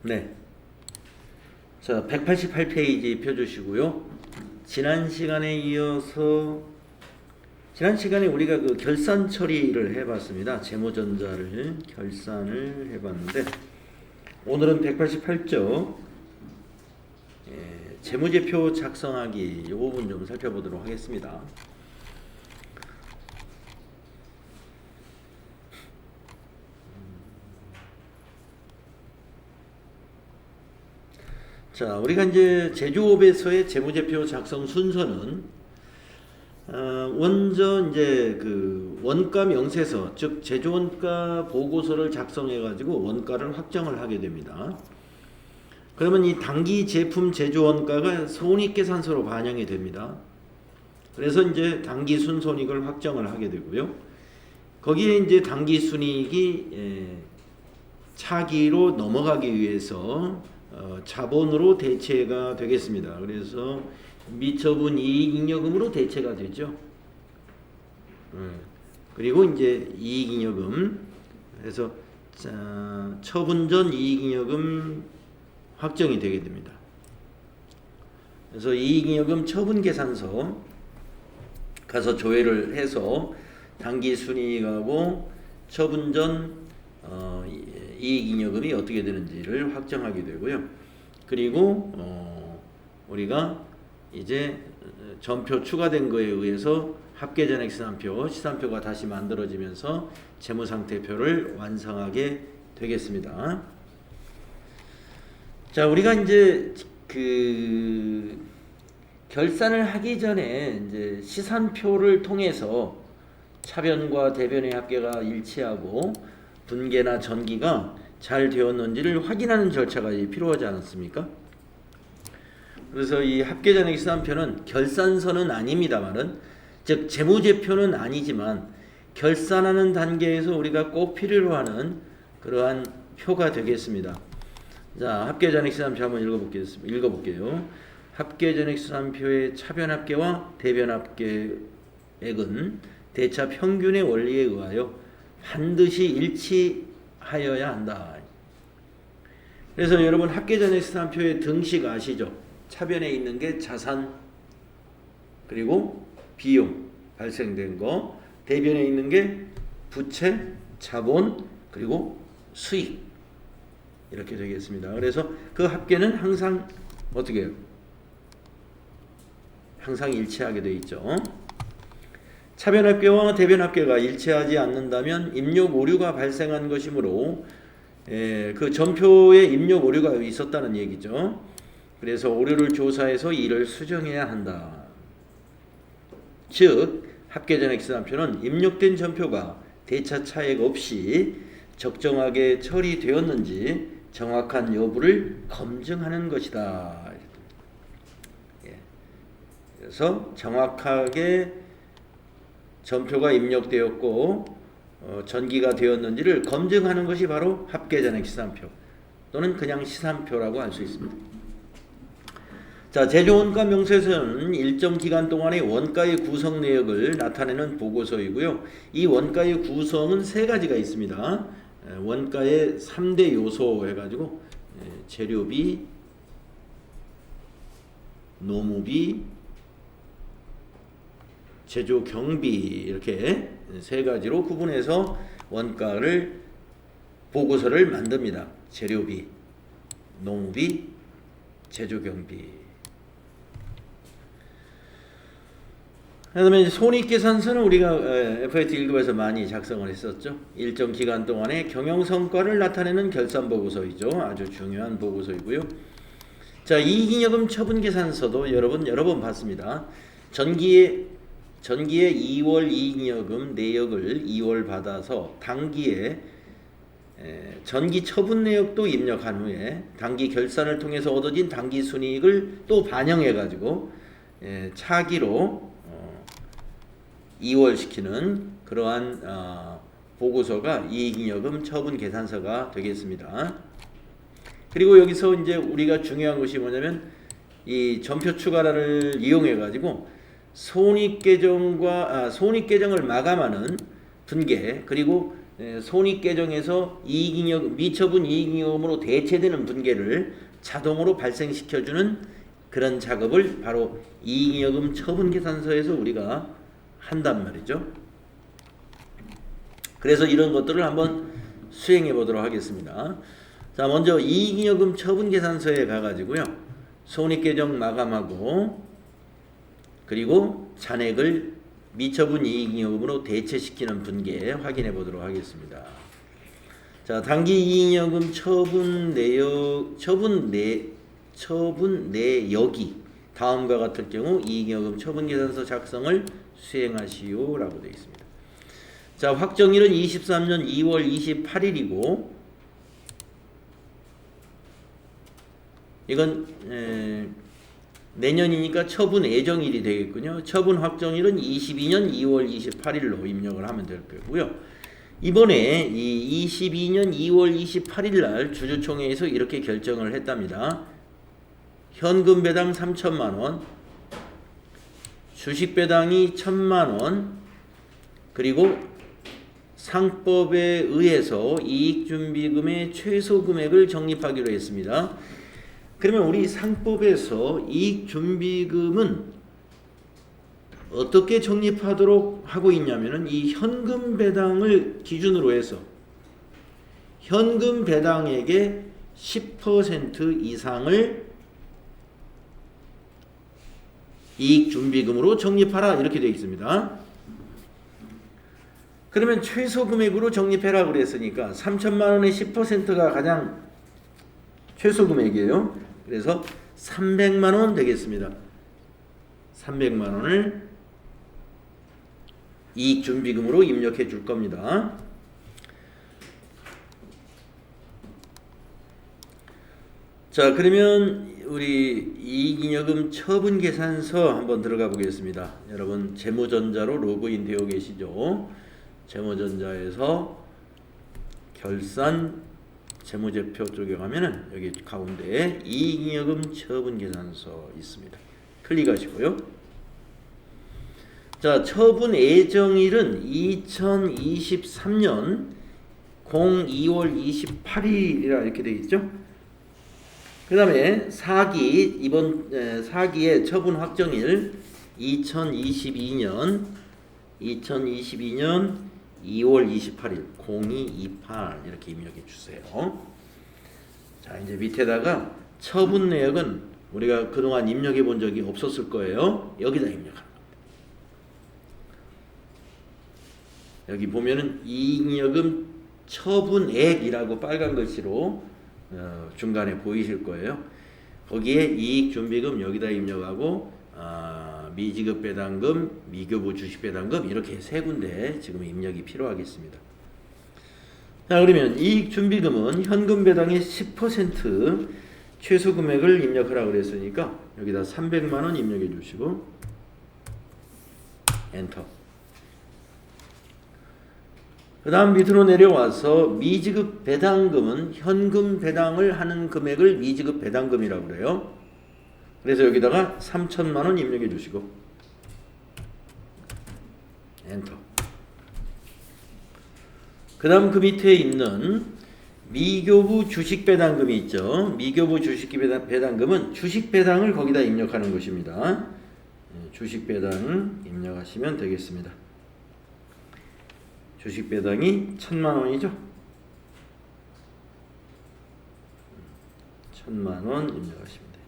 네. 자, 188페이지 펴주시고요. 지난 시간에 우리가 그 결산 처리를 해봤습니다. 재무전자를 결산을 해봤는데, 오늘은 188쪽 재무제표 작성하기 이 부분 좀 살펴보도록 하겠습니다. 자, 우리가 이제 제조업에서의 재무제표 작성 순서는 먼저 이제 그 원가 명세서, 즉 제조원가 보고서를 작성해 가지고 원가를 확정을 하게 됩니다. 그러면 이 당기 제품 제조원가가 손익계산서로 반영이 됩니다. 그래서 이제 당기 순손익을 확정을 하게 되고요. 거기에 이제 당기 순이익이 차기로 넘어가기 위해서 자본으로 대체가 되겠습니다. 그래서 미처분 이익잉여금으로 대체가 되죠. 그리고 이제 이익잉여금, 그래서 처분 전 이익잉여금 확정이 되게 됩니다. 그래서 이익잉여금 처분계산서 가서 조회를 해서 당기순이익하고 처분 전 이익잉여금이 어떻게 되는지를 확정하게 되고요. 그리고 우리가 이제 전표 추가된 거에 의해서 합계전액 시산표가 다시 만들어지면서 재무상태표를 완성하게 되겠습니다. 자, 우리가 이제 그 결산을 하기 전에 이제 시산표를 통해서 차변과 대변의 합계가 일치하고 분계나 전기가 잘 되었는지를 확인하는 절차가 필요하지 않습니까? 그래서 이 합계전액 시산표는 결산서는 아닙니다만은, 즉 재무제표는 아니지만 결산하는 단계에서 우리가 꼭 필요로 하는 그러한 표가 되겠습니다. 자, 합계전액 시산표 한번 읽어볼게요. 합계전액 시산표의 차변합계와 대변합계액은 대차 평균의 원리에 의하여 반드시 일치하여야 한다. 그래서 여러분 합계전액 시산표의 등식 아시죠? 차변에 있는 게 자산, 그리고 비용 발생된 거, 대변에 있는 게 부채, 자본, 그리고 수익, 이렇게 되겠습니다. 그래서 그 합계는 항상 어떻게 해요? 항상 일치하게 되어 있죠. 차변합계와 대변합계가 일치하지 않는다면 입력 오류가 발생한 것이므로 그 전표에 입력 오류가 있었다는 얘기죠. 그래서 오류를 조사해서 이를 수정해야 한다. 즉 합계전액 시산표는 입력된 전표가 대차 차액 없이 적정하게 처리되었는지 정확한 여부를 검증하는 것이다. 그래서 정확하게 전표가 입력되었고 전기가 되었는지를 검증하는 것이 바로 합계전액 시산표 또는 그냥 시산표라고 할 수 있습니다. 자, 제조원가 명세서는 일정 기간 동안의 원가의 구성 내역을 나타내는 보고서이고요. 이 원가의 구성은 세 가지가 있습니다. 원가의 3대 요소 해가지고 재료비, 노무비, 제조 경비, 이렇게 세 가지로 구분해서 원가를 보고서를 만듭니다. 재료비, 노무비, 제조 경비. 그다음에 손익계산서는 우리가 FAT 1급에서 많이 작성을 했었죠. 일정 기간 동안의 경영 성과를 나타내는 결산 보고서이죠. 아주 중요한 보고서이고요. 자, 이익잉여금 처분계산서도 여러 번 봤습니다. 전기에 2월 이익잉여금 내역을 2월 받아서 당기에 전기 처분 내역도 입력한 후에 당기 결산을 통해서 얻어진 당기 순이익을 또 반영해 가지고 차기로 이월시키는 그러한 보고서가 이익잉여금 처분 계산서가 되겠습니다. 그리고 여기서 이제 우리가 중요한 것이 뭐냐면 이 전표 추가라를 이용해 가지고 손익계정을 마감하는 분계, 그리고 손익계정에서 이익잉여 미처분 이익잉여금으로 대체되는 분계를 자동으로 발생시켜주는 그런 작업을 바로 이익잉여금 처분계산서에서 우리가 한단 말이죠. 그래서 이런 것들을 한번 수행해 보도록 하겠습니다. 자, 먼저 이익잉여금 처분계산서에 가가지고요, 손익계정 마감하고 그리고 잔액을 미처분 이익잉여금으로 대체시키는 분계 확인해 보도록 하겠습니다. 자, 당기 이익잉여금 처분 내역이 다음과 같을 경우 이익잉여금 처분계산서 작성을 수행하시오라고 되어 있습니다. 자, 확정일은 23년 2월 28일이고 이건 내년이니까 처분 예정일이 되겠군요. 처분 확정일은 22년 2월 28일로 입력을 하면 될 거고요. 이번에 이 22년 2월 28일 날 주주총회에서 이렇게 결정을 했답니다. 현금 배당 3천만 원, 주식 배당이 1,000만 원, 그리고 상법에 의해서 이익준비금의 최소 금액을 적립하기로 했습니다. 그러면 우리 상법에서 이익준비금은 어떻게 적립하도록 하고 있냐면은 이 현금 배당을 기준으로 해서 현금 배당액의 10% 이상을 이익준비금으로 적립하라 이렇게 되어 있습니다. 그러면 최소 금액으로 적립해라 그랬으니까 3천만 원의 10%가 가장 최소 금액이에요. 그래서 300만 원 되겠습니다. 300만 원을 이익준비금으로 입력해 줄 겁니다. 자, 그러면 우리 이익잉여금 처분계산서 한번 들어가 보겠습니다. 여러분 재무전자로 로그인 되어 계시죠? 재무전자에서 결산 재무제표 쪽에 가면은 여기 가운데 이익잉여금 처분계산서 있습니다. 클릭하시고요. 자, 처분 예정일은 2023년 02월 28일이라 이렇게 되어 있죠. 그 다음에 사기, 이번 사기의 처분 확정일 2022년 2월 28일 0228 이렇게 입력해 주세요. 자, 이제 밑에다가 처분 내역은 우리가 그동안 입력해 본 적이 없었을 거예요. 여기다 입력하는 겁니다. 여기 보면은 이익잉여금 처분액이라고 빨간 글씨로 중간에 보이실 거예요. 거기에 이익준비금 여기다 입력하고 미지급 배당금, 미교부 주식 배당금 이렇게 세 군데 지금 입력이 필요하겠습니다. 자, 그러면 이익준비금은 현금 배당의 10% 최소 금액을 입력하라고 그랬으니까 여기다 300만 원 입력해 주시고 엔터. 그 다음 밑으로 내려와서 미지급 배당금은 현금 배당을 하는 금액을 미지급 배당금이라고 그래요. 그래서 여기다가 3천만 원 입력해 주시고 엔터. 그 다음 그 밑에 있는 미교부 주식 배당금이 있죠. 미교부 주식 배당금은 주식 배당을 거기다 입력하는 것입니다. 주식 배당 입력하시면 되겠습니다. 주식 배당이 1,000만 원이죠. 1,000만 원 입력하시면 돼요.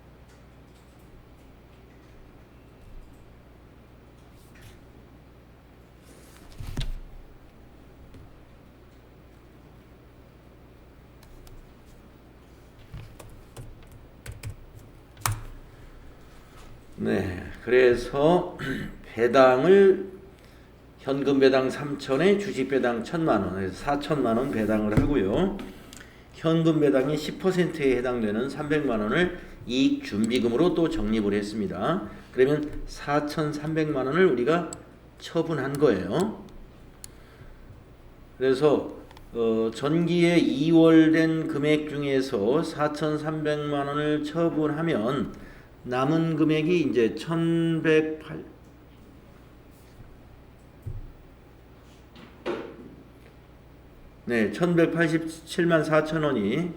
네, 그래서 배당을 현금 배당 3천에 주식 배당 1,000만 원에서 4천만 원 배당을 하고요. 현금 배당이 10%에 해당되는 300만 원을 이익 준비금으로 또 적립을 했습니다. 그러면 4,300만 원을 우리가 처분한 거예요. 그래서 전기에 2월 된 금액 중에서 4,300만 원을 처분하면 남은 금액이 이제 1,108 1,108 네, 1187만 4천 원이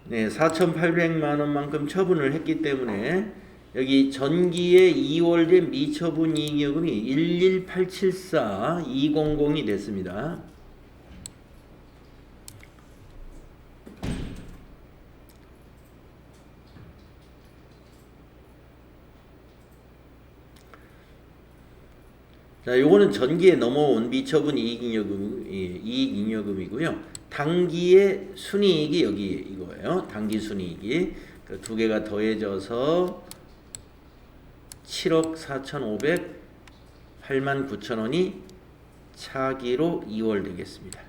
네, 4,800만 원만큼 처분을 했기 때문에 여기 전기에 2월된 미처분 이익여금이 11874,200이 됐습니다. 자, 요거는 전기에 넘어온 미처분 이익잉여금이고요. 당기의 순이익이 여기 이거예요. 당기 순이익이 그 두 개가 더해져서 7억 4,500 89,000원이 차기로 2월 되겠습니다.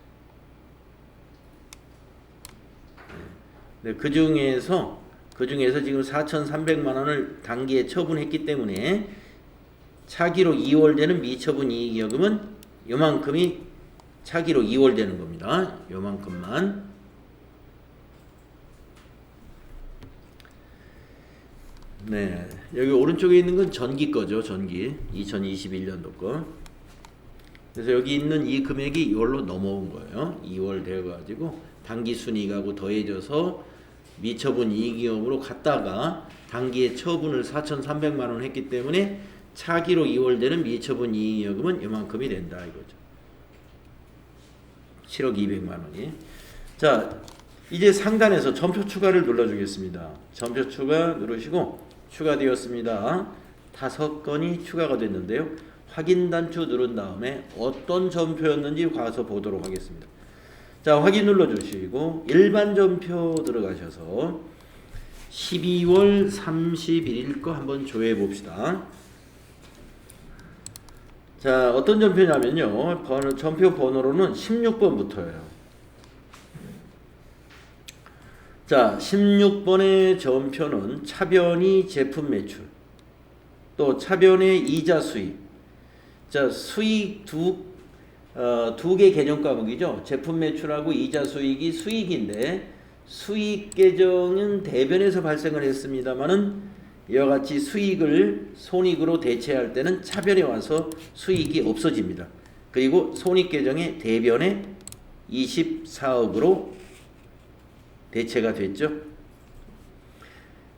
네, 그 중에서 지금 4,300만 원을 당기에 처분했기 때문에 차기로 2월 되는 미처분 이익여금은 요만큼이 차기로 2월 되는 겁니다. 요만큼만. 네, 여기 오른쪽에 있는 건 전기 거죠. 전기 2021년도 거. 그래서 여기 있는 이 금액이 이걸로 넘어온 거예요. 2월 되어가지고 당기순이익하고 더해져서 미처분 이익여금으로 갔다가 당기의 처분을 4,300만 원 했기 때문에 차기로 2월 되는 미처분 이익여금은 이만큼이 된다 이거죠. 7억 200만 원이. 자, 이제 상단에서 점표 추가를 눌러주겠습니다. 점표 추가 누르시고 추가되었습니다. 5건이 추가가 됐는데요. 확인 단추 누른 다음에 어떤 점표였는지 가서 보도록 하겠습니다. 자, 확인 눌러주시고 일반 점표 들어가셔서 12월 31일 거 한번 조회해 봅시다. 자, 어떤 점표냐면요. 점표 번호로는 16번부터예요. 자, 16번의 점표는 차변이 제품 매출, 또 차변의 이자 수익. 자, 수익 두 개 개정 과목이죠. 제품 매출하고 이자 수익이 수익인데 수익 계정은 대변에서 발생을 했습니다만은 이와 같이 수익을 손익으로 대체할 때는 차변에 와서 수익이 없어집니다. 그리고 손익 계정의 대변에 24억으로 대체가 됐죠.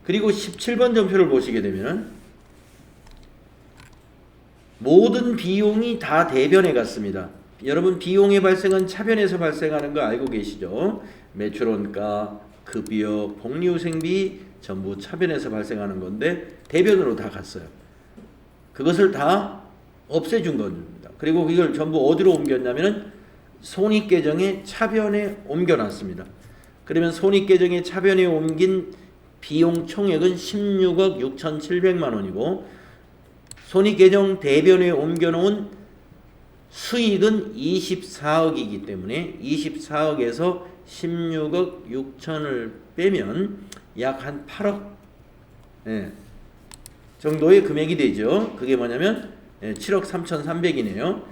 그리고 17번 점표를 보시게 되면 모든 비용이 다 대변에 갔습니다. 여러분 비용의 발생은 차변에서 발생하는 거 알고 계시죠? 매출원가, 급여, 복리후생비 전부 차변에서 발생하는 건데 대변으로 다 갔어요. 그것을 다 없애준 겁니다. 그리고 이걸 전부 어디로 옮겼냐면은 손익계정의 차변에 옮겨놨습니다. 그러면 손익계정의 차변에 옮긴 비용 총액은 16억 6,700만 원이고 손익계정 대변에 옮겨놓은 수익은 24억이기 때문에 24억에서 16억 6천을 빼면 약 한 8억 정도의 금액이 되죠. 그게 뭐냐면 7억 3,300이네요.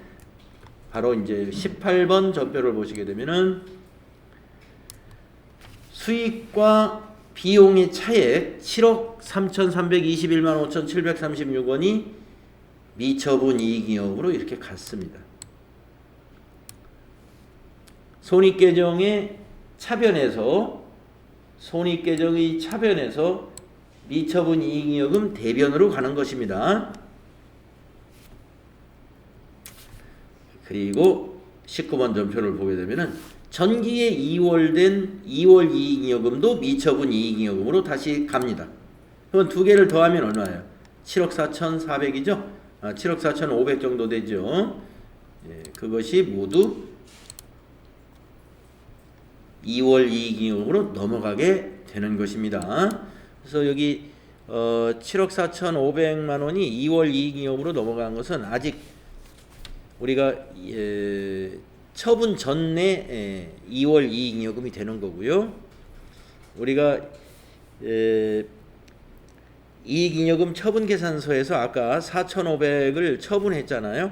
바로 이제 18번 점표를 보시게 되면은 수익과 비용의 차액 7억 3,321만 5,736원이 미처분 이익잉여금으로 이렇게 갔습니다. 손익계정의 차변에서 미처분 이익잉여금 대변으로 가는 것입니다. 그리고 19번 점표를 보게 되면은 전기에 2월 이익잉여금도 미처분 이익잉여금으로 다시 갑니다. 그럼 두 개를 더하면 얼마예요? 7억 4,400이죠? 7억 4,500 정도 되죠. 그것이 모두 2월 이익잉여금으로 넘어가게 되는 것입니다. 그래서 여기 7억 4,500만 원이 2월 이익잉여금으로 넘어간 것은 아직 우리가 처분 전에 2월 이익잉여금이 되는 거고요. 우리가 이익잉여금 처분계산서에서 아까 4,500을 처분했잖아요.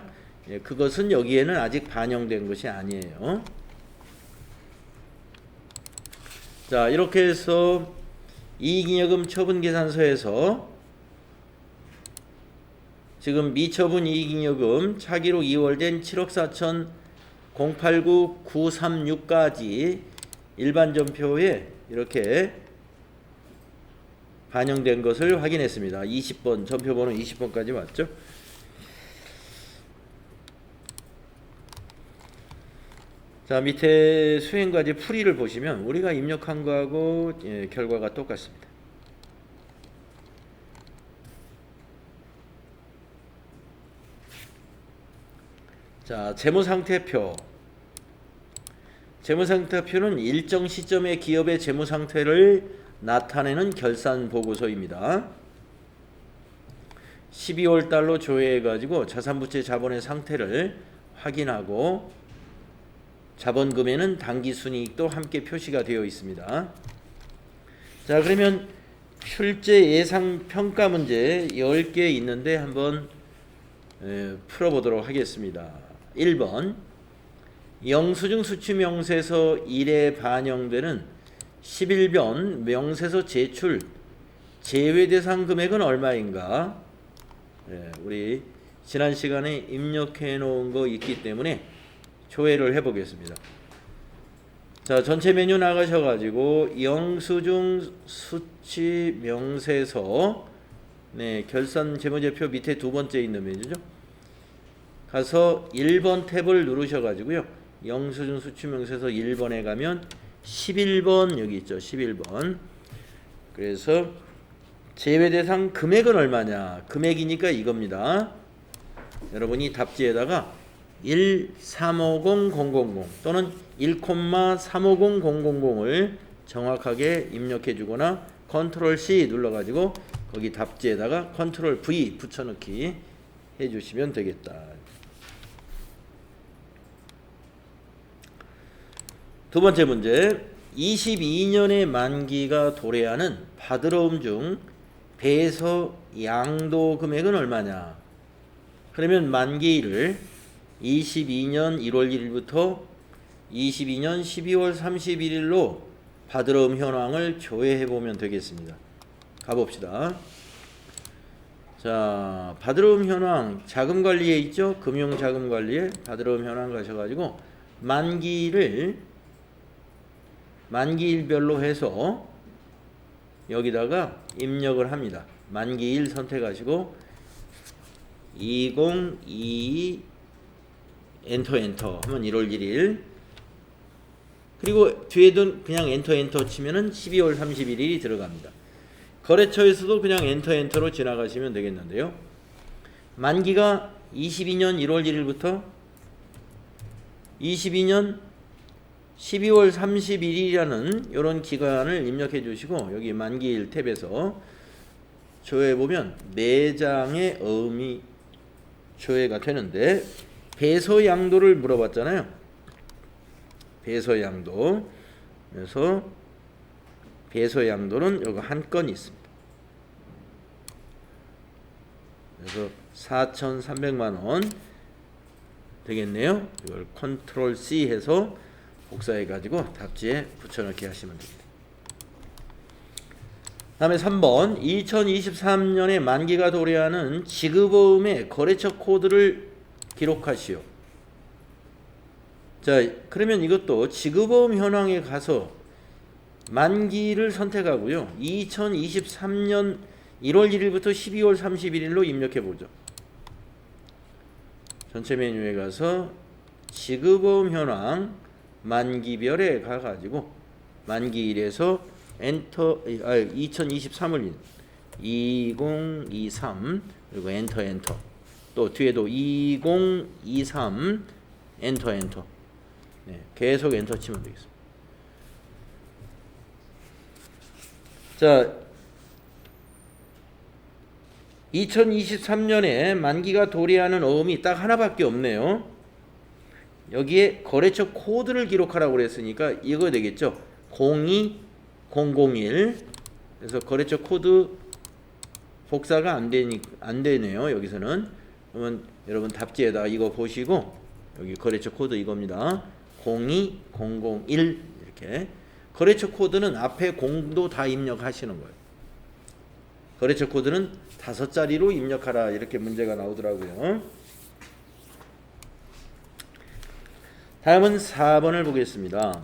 그것은 여기에는 아직 반영된 것이 아니에요. 자, 이렇게 해서 이익잉여금 처분계산서에서 지금 미처분 이익잉여금 차기로 2월된 7억 4천 089 936까지 일반 전표에 이렇게 반영된 것을 확인했습니다. 20번 전표번호 20번까지 맞죠? 자, 밑에 수행과제 풀이를 보시면 우리가 입력한 거하고 결과가 똑같습니다. 자, 재무상태표. 재무상태표는 일정 시점에 기업의 재무상태를 나타내는 결산보고서입니다. 12월 달로 조회해가지고 자산부채 자본의 상태를 확인하고 자본금에는 당기순이익도 함께 표시가 되어 있습니다. 자, 그러면 출제 예상 평가 문제 10개 있는데 한번 풀어보도록 하겠습니다. 1번 영수증 수취 명세서 1에 반영되는 11번 명세서 제출 제외 대상 금액은 얼마인가? 우리 지난 시간에 입력해 놓은 거 있기 때문에 조회를 해 보겠습니다. 자, 전체 메뉴 나가셔 가지고 영수증 수취 명세서 결산 재무제표 밑에 두 번째 있는 메뉴죠. 가서 1번 탭을 누르셔 가지고요. 영수증 수취 명세서 1번에 가면 11번 여기 있죠. 11번. 그래서 제외 대상 금액은 얼마냐? 금액이니까 이겁니다. 여러분이 답지에다가 1350000 또는 1,350000을 정확하게 입력해 주거나 컨트롤 C 눌러 가지고 거기 답지에다가 컨트롤 V 붙여넣기 해 주시면 되겠다. 두 번째 문제. 22년의 만기가 도래하는 받으러움 중 배서 양도 금액은 얼마냐? 그러면 만기일을 22년 1월 1일부터 22년 12월 31일로 받으러움 현황을 조회해 보면 되겠습니다. 가봅시다. 자, 받으러움 현황 자금관리에 있죠? 금융자금관리에 받으러움 현황 가셔가지고 만기일별로 해서 여기다가 입력을 합니다. 만기일 선택하시고 2022 엔터 하면 1월 1일 그리고 뒤에도 그냥 엔터 치면은 12월 31일이 들어갑니다. 거래처에서도 그냥 엔터로 지나가시면 되겠는데요. 만기가 22년 1월 1일부터 22년 12월 31일이라는 이런 기간을 입력해 주시고 여기 만기일 탭에서 조회해 보면 4장의 어음이 조회가 되는데 배서 양도를 물어봤잖아요. 배서 양도. 그래서 배서 양도는 여기 한 건 있습니다. 그래서 4,300만 원 되겠네요. 이걸 컨트롤 C 해서 복사해 가지고 답지에 붙여넣기 하시면 됩니다. 다음에 3번 2023년에 만기가 도래하는 지급어음의 거래처 코드를 기록하시오. 자, 그러면 이것도 지급어음 현황에 가서 만기를 선택하고요. 2023년 1월 1일부터 12월 31일로 입력해 보죠. 전체 메뉴에 가서 지급어음 현황 만기별에 가가지고 만기일에서 엔터 2023을 2023 그리고 엔터 또 뒤에도 2023 엔터 계속 엔터 치면 되겠습니다. 자, 2023년에 만기가 도래하는 어음이 딱 하나밖에 없네요. 여기에 거래처 코드를 기록하라고 그랬으니까 이거 되겠죠. 02001. 그래서 거래처 코드 복사가 안 되네요. 여기서는. 그러면 여러분 답지에다 이거 보시고 여기 거래처 코드 이겁니다. 02001 이렇게 거래처 코드는 앞에 공도 다 입력하시는 거예요. 거래처 코드는 5자리로 입력하라 이렇게 문제가 나오더라고요. 다음은 4번을 보겠습니다.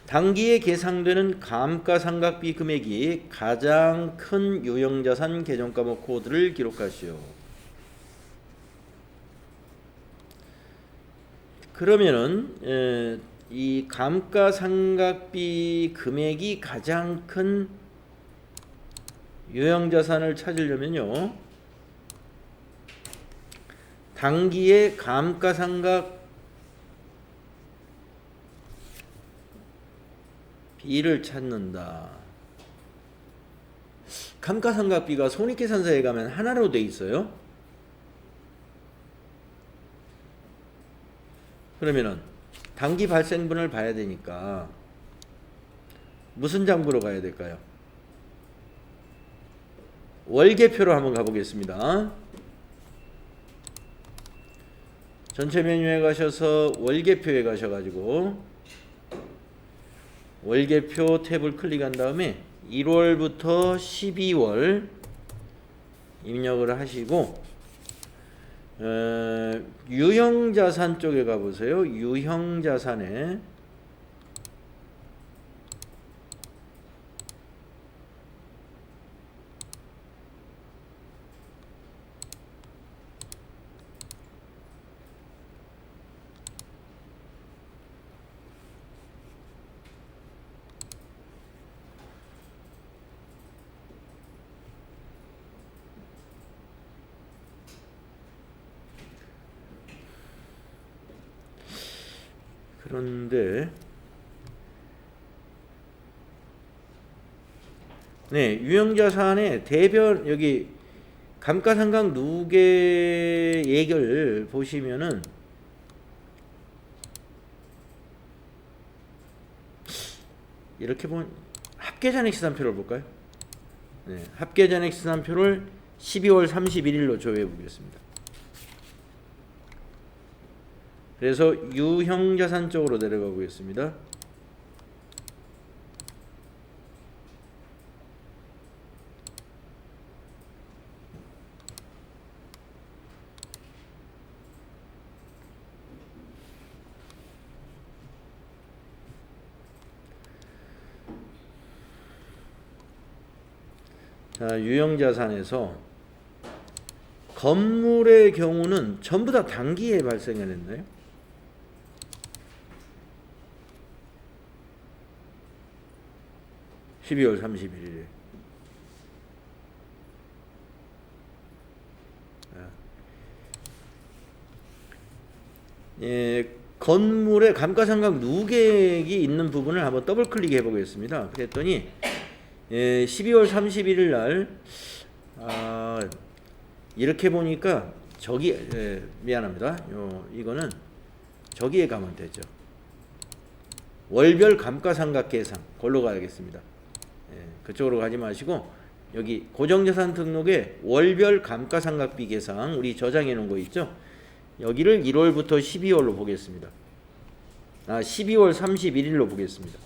당기에 계상되는 감가상각비 금액이 가장 큰 유형자산 계정과목 코드를 기록하시오. 그러면은 이 감가상각비 금액이 가장 큰 유형자산을 찾으려면요, 당기의 감가상각 비를 찾는다. 감가상각비가 손익계산서에 가면 하나로 돼 있어요. 그러면은 당기 발생분을 봐야 되니까 무슨 장부로 가야 될까요? 월계표로 한번 가보겠습니다. 전체 메뉴에 가셔서 월계표에 가셔가지고 월계표 탭을 클릭한 다음에 1월부터 12월 입력을 하시고 유형자산 쪽에 가보세요. 유형자산에 그런데 네, 유형자산의 대변 여기 감가상각 누계 예결 보시면은 이렇게 보면 합계잔액시산표를 볼까요? 네, 합계잔액시산표를 12월 31일로 조회해 보겠습니다. 그래서 유형자산 쪽으로 내려가 보겠습니다. 자, 유형자산에서 건물의 경우는 전부 다 단기에 발생해냈나요? 12월 31일에. 건물의 감가상각 누계액이 있는 부분을 한번 더블 클릭해 보겠습니다. 그랬더니 12월 31일 날 이렇게 보니까 저기 미안합니다. 이거는 저기에 가면 되죠. 월별 감가상각 계상 걸로 가야겠습니다. 그쪽으로 가지 마시고 여기 고정자산 등록에 월별 감가상각비 계상 우리 저장해 놓은 거 있죠? 여기를 1월부터 12월로 보겠습니다. 12월 31일로 보겠습니다.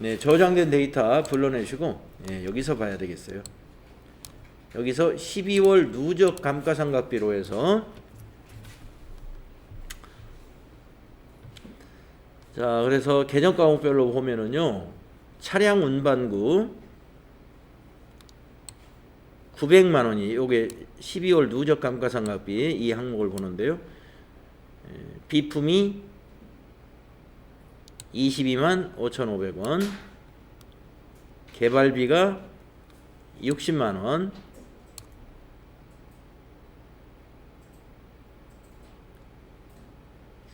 네, 저장된 데이터 불러내시고 여기서 봐야 되겠어요. 여기서 12월 누적 감가상각비로 해서 자, 그래서 계정과목별로 보면은요, 차량 운반구 900만 원이 요게 12월 누적 감가상각비 이 항목을 보는데요. 비품이 22만 5,500원, 개발비가 60만 원,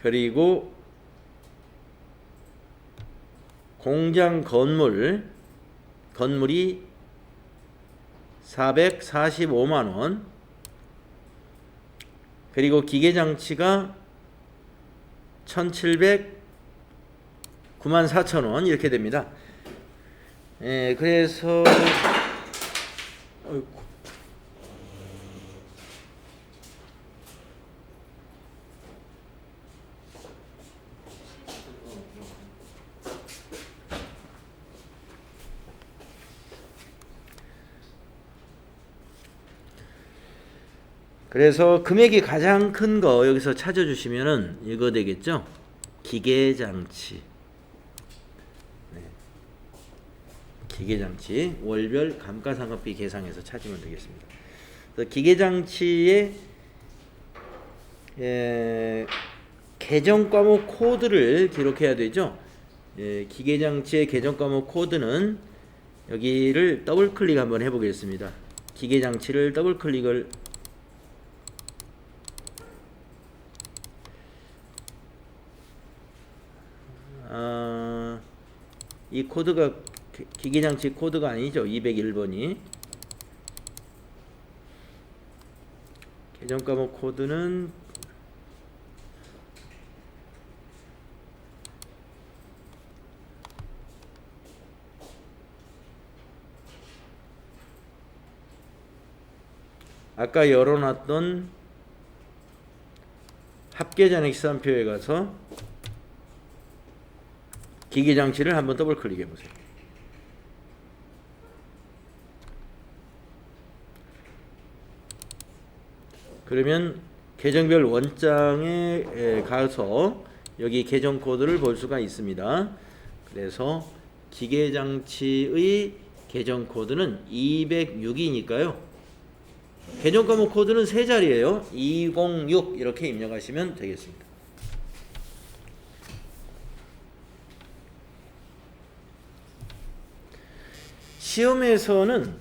그리고 공장 건물이 445만 원, 그리고 기계장치가 9만4천 원 이렇게 됩니다. 그래서 그래서 금액이 가장 큰 거 여기서 찾아주시면은 이거 되겠죠? 기계장치. 네. 기계장치 월별 감가상각비 계상에서 찾으면 되겠습니다. 그래서 기계장치의 계정 과목 코드를 기록해야 되죠. 기계장치의 계정 과목 코드는 여기를 더블 클릭 한번 해보겠습니다. 기계장치를 더블 클릭을 이 코드가 기계장치 코드가 아니죠. 201번이 계정 과목 코드는 아까 열어놨던 합계잔액 시산표에 가서 기계장치를 한번 더블 클릭해 보세요. 그러면 계정별 원장에 가서 여기 계정 코드를 볼 수가 있습니다. 그래서 기계장치의 계정 코드는 206이니까요. 계정 과목 코드는 세 자리예요. 206 이렇게 입력하시면 되겠습니다. 시험에서는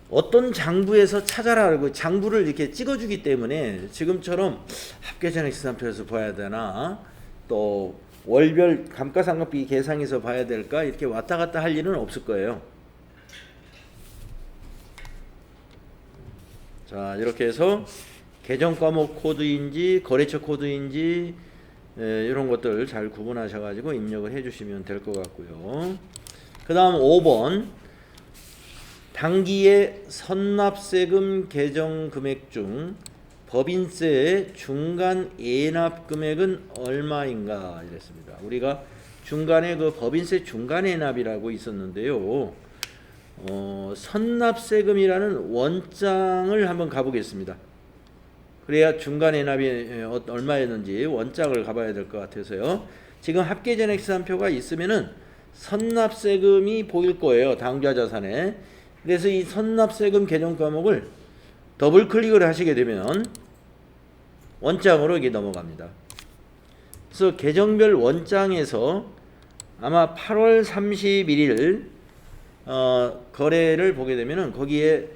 어떤 장부에서 찾아라고 장부를 이렇게 찍어주기 때문에 지금처럼 합계잔액 시산표에서 봐야 되나 또 월별 감가상각비 계상에서 봐야 될까 이렇게 왔다 갔다 할 일은 없을 거예요. 자, 이렇게 해서 계정 과목 코드인지 거래처 코드인지 이런 것들 잘 구분하셔가지고 입력을 해주시면 될 것 같고요. 그 다음 5번 당기의 선납세금 계정 금액 중 법인세의 중간 예납 금액은 얼마인가 이랬습니다. 우리가 중간에 그 법인세 중간 예납이라고 있었는데요. 선납세금이라는 원장을 한번 가보겠습니다. 그래야 중간 예납이 얼마였는지 원장을 가봐야 될 것 같아서요. 지금 합계잔액 시산표가 있으면은 선납세금이 보일 거예요. 당좌 자산에. 그래서 이 선납세금 계정 과목을 더블 클릭을 하시게 되면 원장으로 이게 넘어갑니다. 그래서 계정별 원장에서 아마 8월 31일 거래를 보게 되면은 거기에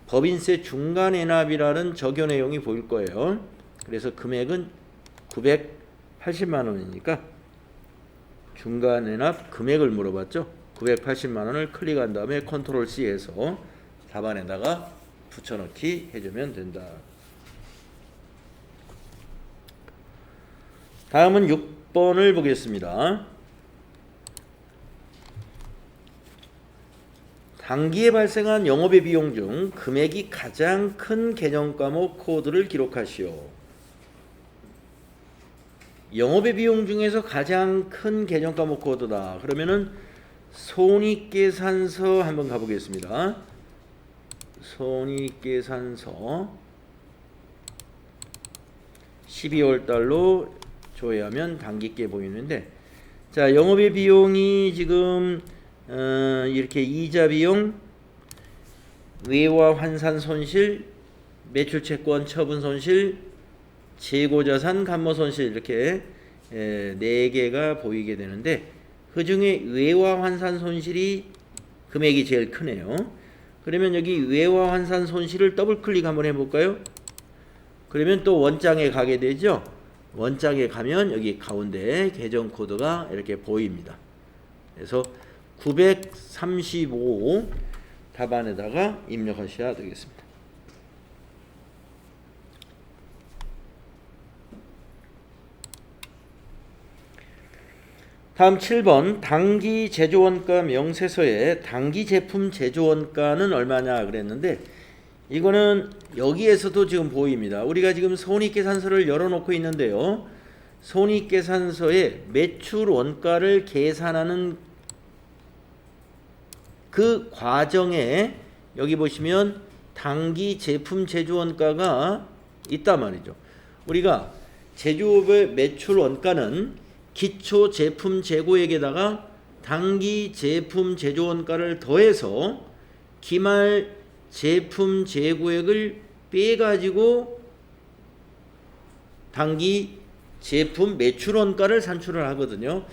법인세 중간예납이라는 적용 내용이 보일 거예요. 그래서 금액은 980만 원이니까 중간예납 금액을 물어봤죠. 980만 원을 클릭한 다음에 컨트롤 C에서 답안에다가 붙여넣기 해주면 된다. 다음은 6번을 보겠습니다. 당기에 발생한 영업의 비용 중 금액이 가장 큰 계정 과목 코드를 기록하시오. 영업의 비용 중에서 가장 큰 계정 과목 코드다. 그러면은 손익계산서 한번 가보겠습니다. 손익계산서 12월 달로 조회하면 당기께 보이는데, 자, 영업의 비용이 지금 이렇게 이자 비용, 외화 환산 손실, 매출 채권 처분 손실, 재고자산 감모 손실 이렇게 4개가 보이게 되는데 그 중에 외화 환산 손실이 금액이 제일 크네요. 그러면 여기 외화 환산 손실을 더블 클릭 한번 해볼까요? 그러면 또 원장에 가게 되죠. 원장에 가면 여기 가운데 계정 코드가 이렇게 보입니다. 그래서 935 답안에다가 입력하셔야 되겠습니다. 다음 7번 당기 제조원가 명세서에 당기 제품 제조원가는 얼마냐 그랬는데 이거는 여기에서도 지금 보입니다. 우리가 지금 손익계산서를 열어놓고 있는데요. 손익계산서에 매출 원가를 계산하는 그 과정에 여기 보시면 당기 제품 제조원가가 있단 말이죠. 우리가 제조업의 매출 원가는 기초 제품 재고액에다가 당기 제품 제조 원가를 더해서 기말 제품 재고액을 빼가지고 당기 제품 매출 원가를 산출을 하거든요.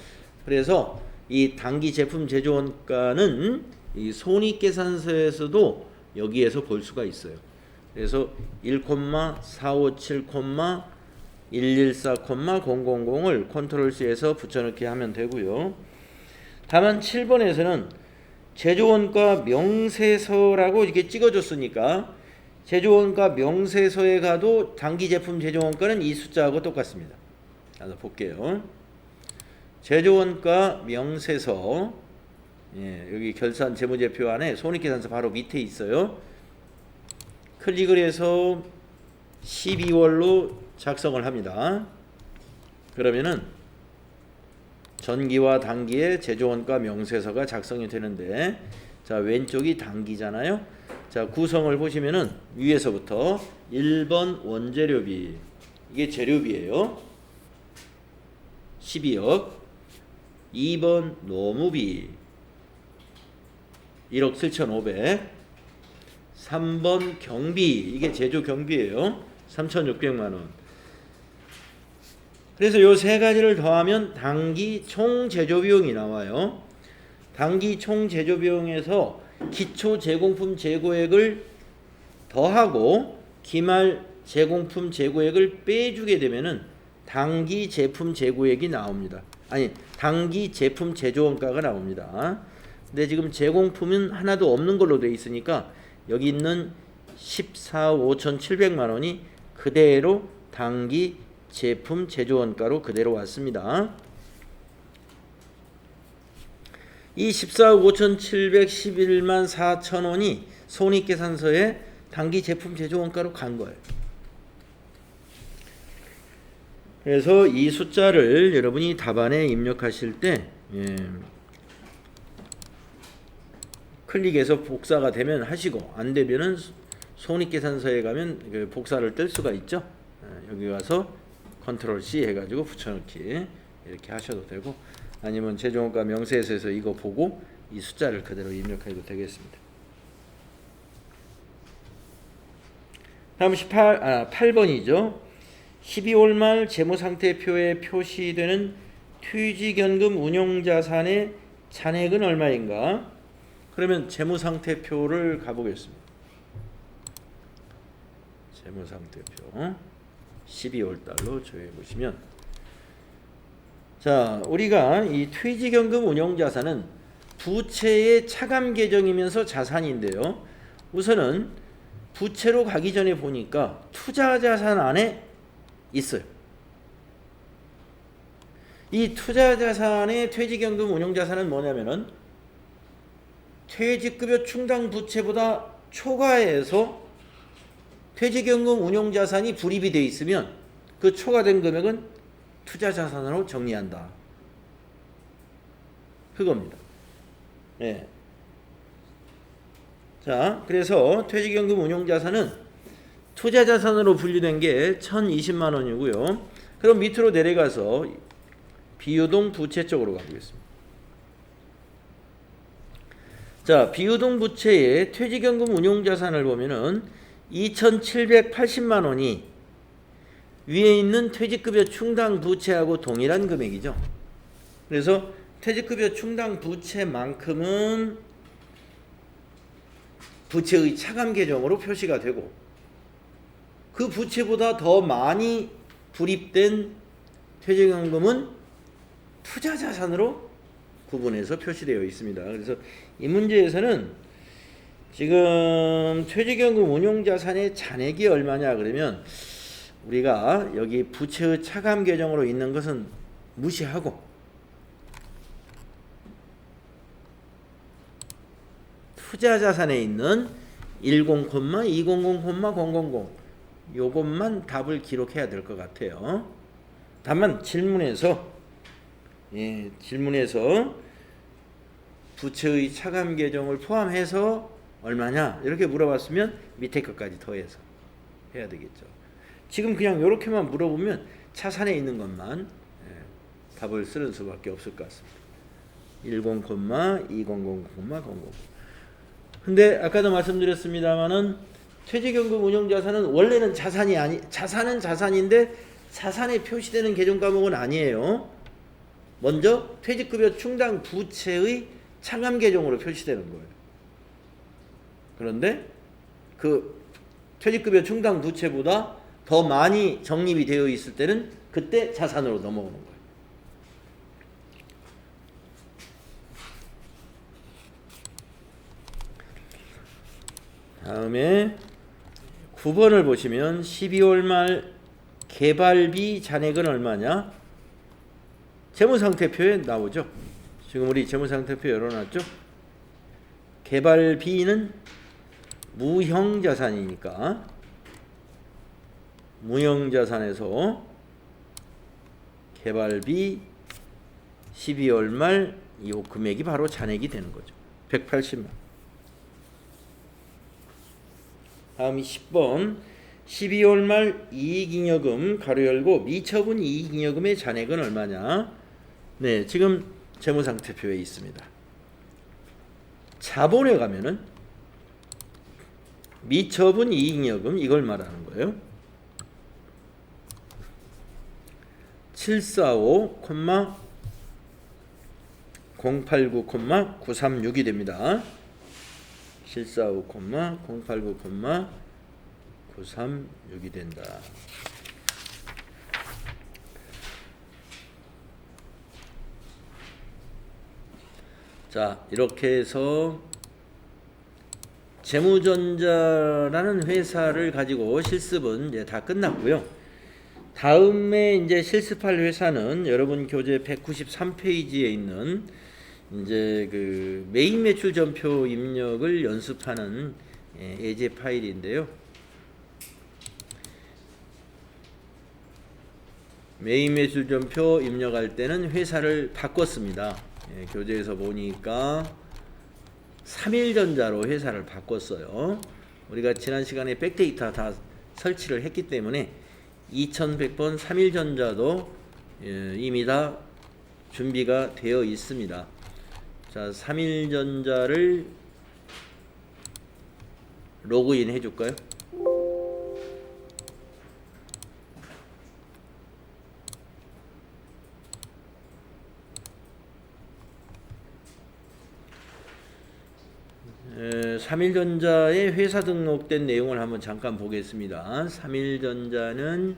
그래서 이 당기 제품 제조 원가는 이 손익계산서에서도 여기에서 볼 수가 있어요. 그래서 1,457,114,000을 컨트롤 C에서 붙여넣기 하면 되고요. 다만 7번에서는 제조원가 명세서라고 이렇게 찍어줬으니까 제조원가 명세서에 가도 당기 제품 제조원가는 이 숫자하고 똑같습니다. 하나 볼게요. 제조원가 명세서, 여기 결산 재무제표 안에 손익계산서 바로 밑에 있어요. 클릭을 해서 12월로 작성을 합니다. 그러면은 전기와 단기의 제조원가 명세서가 작성이 되는데, 자, 왼쪽이 단기잖아요. 자, 구성을 보시면은 위에서부터 1번 원재료비, 이게 재료비예요. 12억. 2번 노무비 1억 7,500. 3번 경비, 이게 제조 경비예요. 3,600만 원. 그래서 요 세 가지를 더하면 당기 총 제조 비용이 나와요. 당기 총 제조 비용에서 기초 제공품 재고액을 더하고 기말 제공품 재고액을 빼주게 되면은 당기 제품 재고액이 나옵니다. 아니, 당기 제품 제조원가가 나옵니다. 근데 지금 제공품은 하나도 없는 걸로 되어 있으니까 여기 있는 14억 5,700만 원이 그대로 당기 제품 제조원가로 그대로 왔습니다. 이 14억 5,711만 4천 원이 손익계산서에 당기 제품 제조원가로 간 거예요. 그래서 이 숫자를 여러분이 답안에 입력하실 때 클릭해서 복사가 되면 하시고, 안 되면은 손익계산서에 가면 복사를 뜰 수가 있죠. 여기 가서 컨트롤 C 해가지고 붙여넣기 이렇게 하셔도 되고, 아니면 제조원가 명세서에서 이거 보고 이 숫자를 그대로 입력해도 되겠습니다. 다음 8번이죠. 12월 말 재무상태표에 표시되는 퇴직연금 운용자산의 잔액은 얼마인가? 그러면 재무상태표를 가보겠습니다. 재무상태표 12월 달로 조회해 보시면, 자, 우리가 이 퇴직연금 운용자산은 부채의 차감 계정이면서 자산인데요. 우선은 부채로 가기 전에 보니까 투자자산 안에 있어요. 이 투자자산의 퇴직연금 운용자산은 뭐냐면은 퇴직급여 충당 부채보다 초과해서 퇴직연금 운용자산이 불입이 되어 있으면 그 초과된 금액은 투자자산으로 정리한다. 그겁니다. 네. 자, 그래서 퇴직연금 운용자산은 투자자산으로 분류된 게 1,020만 원이고요. 그럼 밑으로 내려가서 비유동 부채 쪽으로 가보겠습니다. 자, 비유동 부채의 퇴직연금 운용자산을 보면은 2,780만 원이 위에 있는 퇴직급여 충당 부채하고 동일한 금액이죠. 그래서 퇴직급여 충당 부채만큼은 부채의 차감 계정으로 표시가 되고, 그 부채보다 더 많이 불입된 퇴직연금은 투자자산으로 구분해서 표시되어 있습니다. 그래서 이 문제에서는 지금 퇴직연금 운용자산의 잔액이 얼마냐 그러면 우리가 여기 부채의 차감 계정으로 있는 것은 무시하고 투자자산에 있는 10, 200, 000 요것만 답을 기록해야 될 것 같아요. 다만 질문에서 부채의 차감 계정을 포함해서 얼마냐 이렇게 물어봤으면 밑에 것까지 더해서 해야 되겠죠. 지금 그냥 이렇게만 물어보면 차산에 있는 것만 답을 쓰는 수밖에 없을 것 같습니다. 10, 2000, 00. 근데 아까도 말씀드렸습니다만은 퇴직연금 운용자산은 원래는 자산은 자산인데 자산에 표시되는 계정 과목은 아니에요. 먼저 퇴직급여 충당 부채의 차감 계정으로 표시되는 거예요. 그런데 그 퇴직급여 충당 부채보다 더 많이 적립이 되어 있을 때는 그때 자산으로 넘어오는 거예요. 다음에 9번을 보시면 12월 말 개발비 잔액은 얼마냐? 재무상태표에 나오죠. 지금 우리 재무상태표 열어놨죠. 개발비는 무형자산이니까 무형자산에서 개발비 12월 말 이 금액이 바로 잔액이 되는 거죠. 180만. 다음이 10번 12월 말 이익잉여금 가로 열고 미처분 이익잉여금의 잔액은 얼마냐? 네, 지금 재무상태표에 있습니다. 자본에 가면은 미처분 이익잉여금 이걸 말하는 거예요. 745,089,936이 됩니다. 745,089,936이 된다. 자, 이렇게 해서 재무전자라는 회사를 가지고 실습은 이제 다 끝났고요. 다음에 이제 실습할 회사는 여러분 교재 193페이지에 있는 이제 그 메인 매출 전표 입력을 연습하는 예제 파일인데요. 메인 매출 전표 입력할 때는 회사를 바꿨습니다. 교재에서 보니까 3일전자로 회사를 바꿨어요. 우리가 지난 시간에 백데이터 다 설치를 했기 때문에 2100번 3일전자도 이미 다 준비가 되어 있습니다. 자, 3일전자를 로그인 해줄까요? 삼일전자의 회사 등록된 내용을 한번 잠깐 보겠습니다. 삼일전자는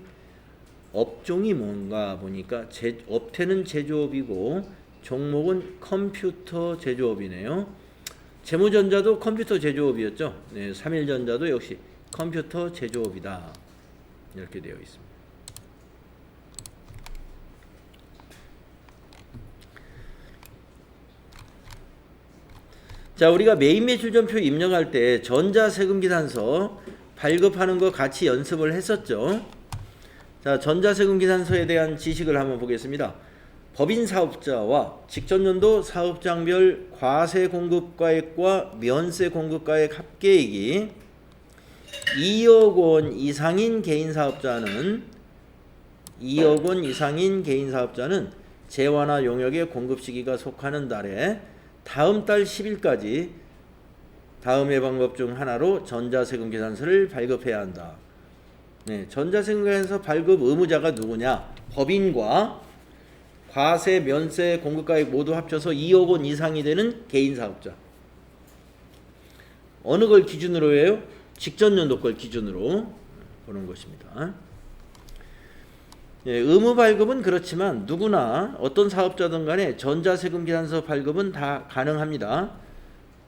업종이 뭔가 보니까 업태는 제조업이고 종목은 컴퓨터 제조업이네요. 재무전자도 컴퓨터 제조업이었죠. 네, 삼일전자도 역시 컴퓨터 제조업이다. 이렇게 되어 있습니다. 자, 우리가 메인 매출 전표 입력할 때 전자세금계산서 발급하는 거 같이 연습을 했었죠. 자, 전자세금계산서에 대한 지식을 한번 보겠습니다. 법인사업자와 직전년도 사업장별 과세공급가액과 면세공급가액 합계액이 2억 원 이상인 개인사업자는 2억 원 이상인 개인사업자는 재화나 용역의 공급 시기가 속하는 달에 다음 달 10일까지 다음의 방법 중 하나로 전자세금 계산서를 발급해야 한다. 네, 전자세금 계산서 발급 의무자가 누구냐? 법인과 과세, 면세, 공급가액 모두 합쳐서 2억 원 이상이 되는 개인사업자. 어느 걸 기준으로 해요? 직전년도 걸 기준으로 보는 것입니다. 예, 의무 발급은 그렇지만 누구나 어떤 사업자든 간에 전자세금 계산서 발급은 다 가능합니다.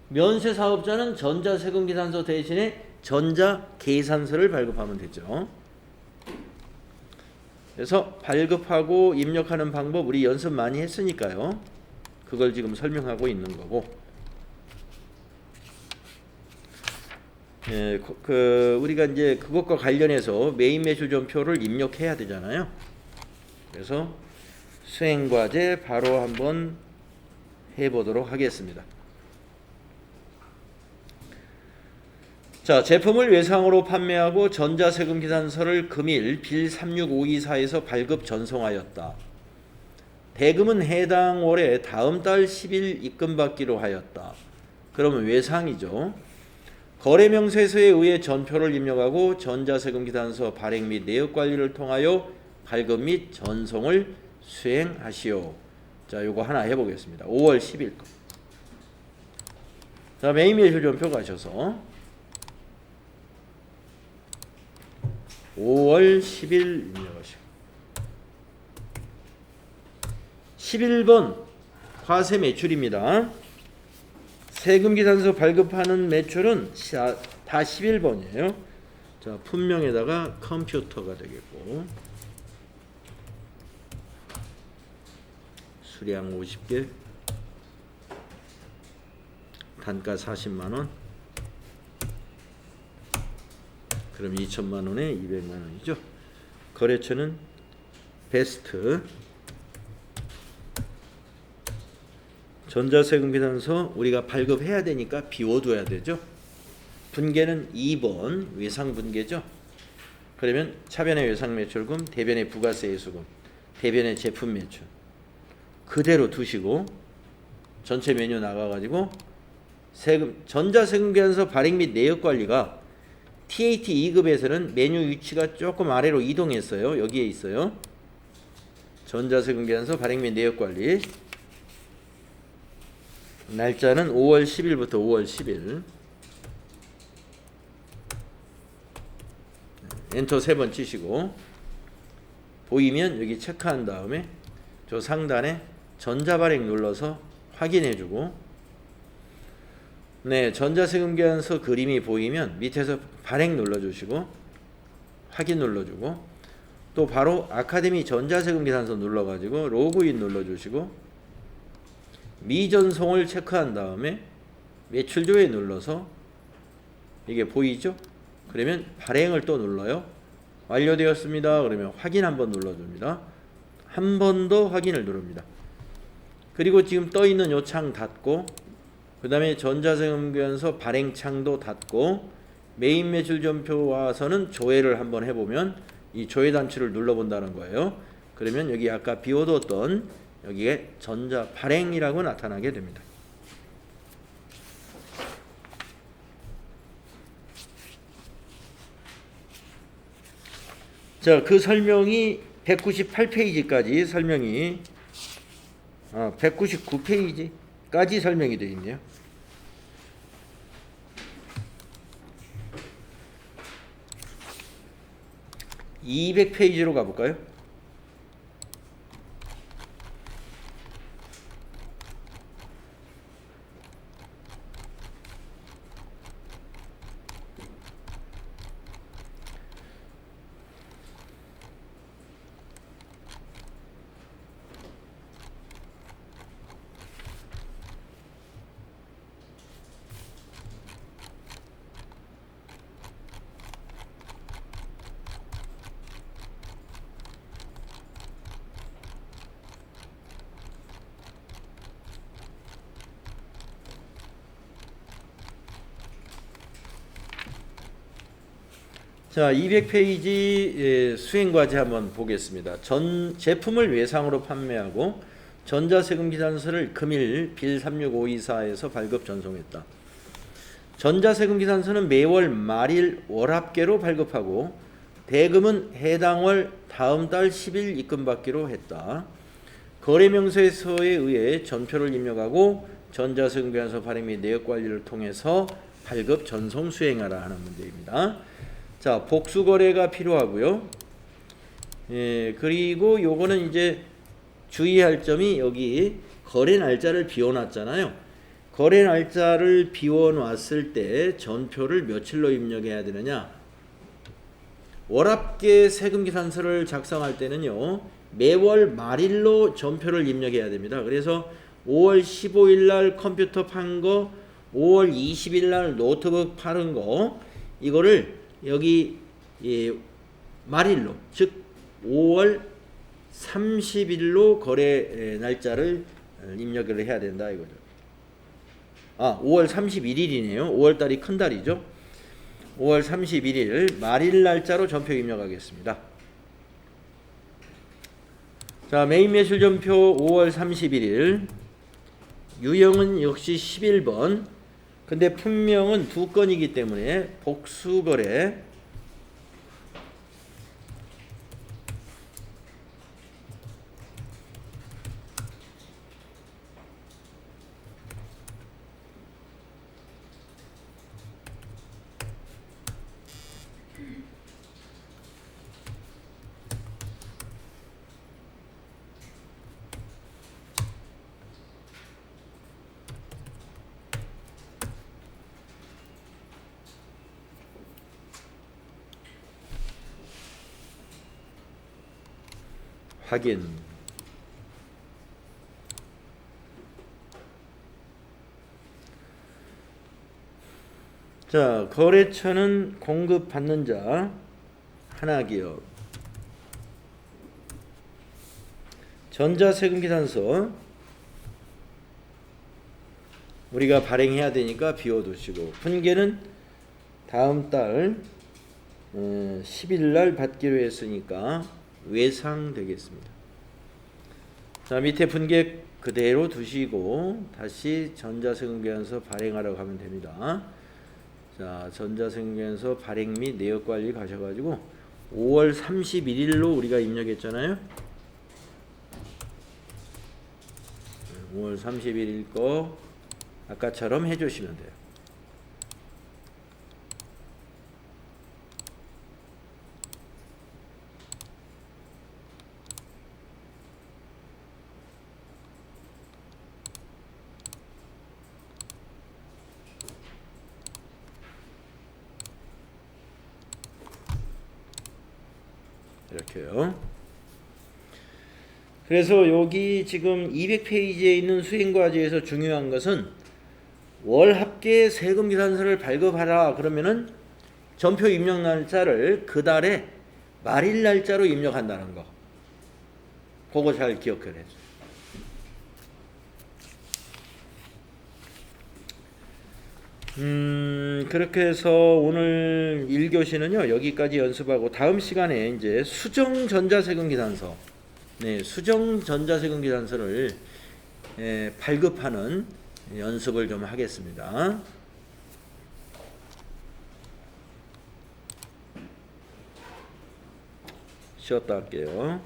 면세 사업자는 전자세금 계산서 대신에 전자계산서를 발급하면 되죠. 그래서 발급하고 입력하는 방법 우리 연습 많이 했으니까요. 그걸 지금 설명하고 있는 거고. 예, 우리가 이제 그것과 관련해서 메인 매출 전표를 입력해야 되잖아요. 그래서 수행과제 바로 한번 해보도록 하겠습니다. 자, 자, 제품을 외상으로 판매하고 전자세금 계산서를 금일 빌 36524에서 발급 전송하였다. 대금은 해당 월에 다음 달 10일 입금받기로 하였다. 그러면 외상이죠. 거래명세서에 의해 전표를 입력하고 전자세금 계산서 발행 및 내역 관리를 통하여 발급 및 전송을 수행하시오. 자, 요거 하나 해보겠습니다. 5월 10일 거. 자, 메인 매출 전표 가셔서 5월 10일 입력하시고 11번 과세 매출입니다. 세금계산서 발급하는 매출은 다 11번이에요. 자, 품명에다가 컴퓨터가 되겠고 수량 50개 단가 40만원 그럼 2천만원에 200만원이죠. 거래처는 베스트. 전자세금 계산서 우리가 발급해야 되니까 비워둬야 되죠. 분계는 2번 외상 분계죠. 그러면 차변의 외상 매출금, 대변의 부가세 예수금, 대변의 제품 매출 그대로 두시고 전체 메뉴 나가가지고 세금 전자세금 계산서 발행 및 내역 관리가 TAT 2급에서는 메뉴 위치가 조금 아래로 이동했어요. 여기에 있어요. 전자세금 계산서 발행 및 내역 관리 날짜는 5월 10일부터 5월 10일 엔터 3번 치시고 보이면 여기 체크한 다음에 저 상단에 전자발행 눌러서 확인해주고 네, 전자세금 계산서 그림이 보이면 밑에서 발행 눌러주시고 확인 눌러주고 또 바로 아카데미 전자세금 계산서 눌러가지고 로그인 눌러주시고 미전송을 체크한 다음에 매출조회 눌러서 이게 보이죠? 그러면 발행을 또 눌러요. 완료되었습니다. 그러면 확인 한번 눌러줍니다. 한 번 더 확인을 누릅니다. 그리고 지금 떠 있는 요 창 닫고 그 다음에 전자세금 계산서 발행 창도 닫고 메인 매출 전표 와서는 조회를 한번 해보면 이 조회 단추를 눌러본다는 거예요. 그러면 여기 아까 비워뒀던 여기에 전자 발행이라고 나타나게 됩니다. 자, 그 설명이 198페이지까지 설명이 199페이지까지 설명이 되어 있네요. 200페이지로 가볼까요? 자, 200페이지 수행과제 한번 보겠습니다. 제품을 외상으로 판매하고 전자세금 계산서를 금일 빌 36524에서 발급 전송했다. 전자세금 계산서는 매월 말일 월합계로 발급하고 대금은 해당 월 다음 달 10일 입금받기로 했다. 거래명세서에 의해 전표를 입력하고 전자세금 계산서 발행 및 내역 관리를 통해서 발급 전송 수행하라 하는 문제입니다. 자, 복수거래가 필요하고요. 예, 그리고 요거는 이제 주의할 점이 여기 거래 날짜를 비워놨잖아요. 거래 날짜를 비워놨을 때 전표를 며칠로 입력해야 되느냐? 월합계 세금계산서를 작성할 때는요, 매월 말일로 전표를 입력해야 됩니다. 그래서 5월 15일 날 컴퓨터 판 거, 5월 20일 날 노트북 파는 거, 이거를 여기 말일로, 즉 5월 30일로 거래 날짜를 입력을 해야 된다 이거죠. 5월 31일이네요. 5월 달이 큰 달이죠. 5월 31일 말일 날짜로 전표 입력하겠습니다. 자, 메인 매출 전표 5월 31일. 유형은 역시 11번. 근데 품명은 2건이기 때문에 복수거래. 확인. 자, 거래처는 공급받는 자 하나기업. 전자세금계산서 우리가 발행해야 되니까 비워두시고, 분계는 다음 달 10일 날 받기로 했으니까 외상 되겠습니다. 자, 밑에 분계 그대로 두시고 다시 전자세금계산서 발행하라고 하면 됩니다. 자, 전자세금계산서 발행 및 내역관리 가셔가지고 5월 31일로 우리가 입력했잖아요. 5월 31일 거 아까처럼 해주시면 돼요. 이렇게요. 그래서 여기 지금 200페이지에 있는 수행과제에서 중요한 것은 월 합계 세금 계산서를 발급하라 그러면은 전표 입력 날짜를 그 달에 말일 날짜로 입력한다는 거. 그거 잘 기억해야 그렇게 해서 오늘 1교시는요 여기까지 연습하고, 다음 시간에 이제 수정 전자세금 계산서, 수정 전자세금 계산서를 발급하는 연습을 좀 하겠습니다. 쉬었다 할게요.